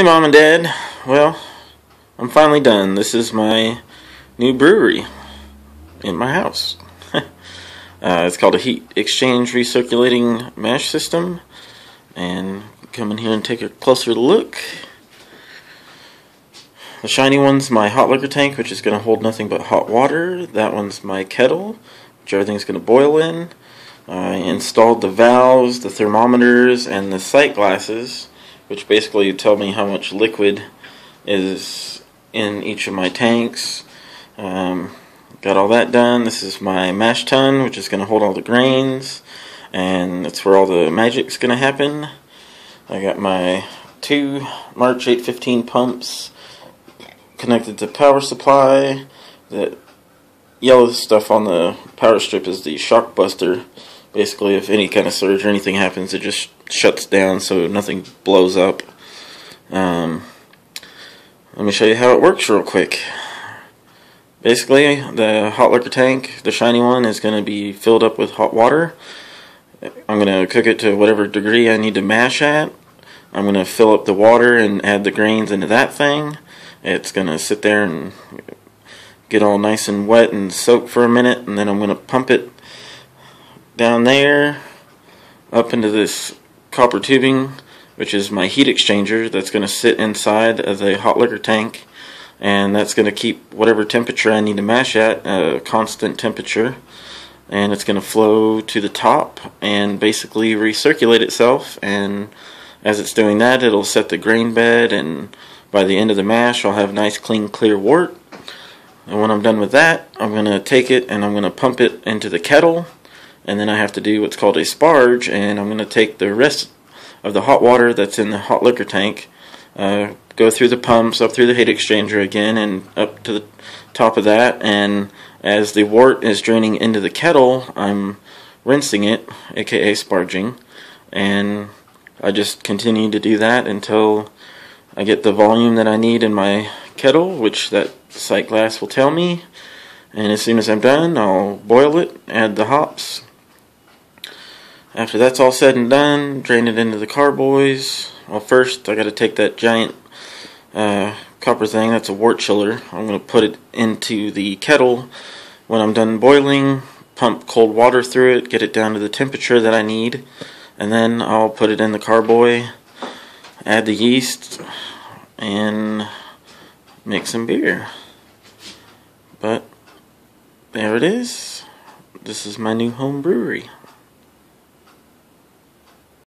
Hey Mom and Dad, well, I'm finally done. This is my new brewery in my house. It's called a heat exchange recirculating mash system, and come in here and take a closer look. The shiny one's my hot liquor tank, which is going to hold nothing but hot water. That one's my kettle, which everything's going to boil in. I installed the valves, the thermometers, and the sight glasses, which basically tell me how much liquid is in each of my tanks. Got all that done. This is my mash tun, which is going to hold all the grains, and that's where all the magic's going to happen. I got my two March 815 pumps connected to power supply. The yellow stuff on the power strip is the shock buster. Basically, if any kind of surge or anything happens, it just shuts down so nothing blows up. Let me show you how it works real quick. Basically, the hot liquor tank, the shiny one, is going to be filled up with hot water. I'm going to cook it to whatever degree I need to mash at. I'm going to fill up the water and add the grains into that thing. It's going to sit there and get all nice and wet and soak for a minute, and then I'm going to pump it down there up into this copper tubing, which is my heat exchanger that's going to sit inside of the hot liquor tank, and that's going to keep whatever temperature I need to mash at a constant temperature, and it's going to flow to the top and basically recirculate itself. And as it's doing that, it'll set the grain bed, and by the end of the mash I'll have nice clean clear wort. And when I'm done with that, I'm going to take it and I'm going to pump it into the kettle. And then I have to do what's called a sparge, and I'm going to take the rest of the hot water that's in the hot liquor tank, go through the pumps, up through the heat exchanger again, and up to the top of that. And as the wort is draining into the kettle, I'm rinsing it, aka sparging, and I just continue to do that until I get the volume that I need in my kettle, which that sight glass will tell me. And as soon as I'm done, I'll boil it, add the hops. After that's all said and done, drain it into the carboys. Well, first I got to take that giant copper thing, that's a wort chiller. I'm going to put it into the kettle. When I'm done boiling, pump cold water through it, get it down to the temperature that I need, and then I'll put it in the carboy, add the yeast, and make some beer. But there it is. This is my new home brewery.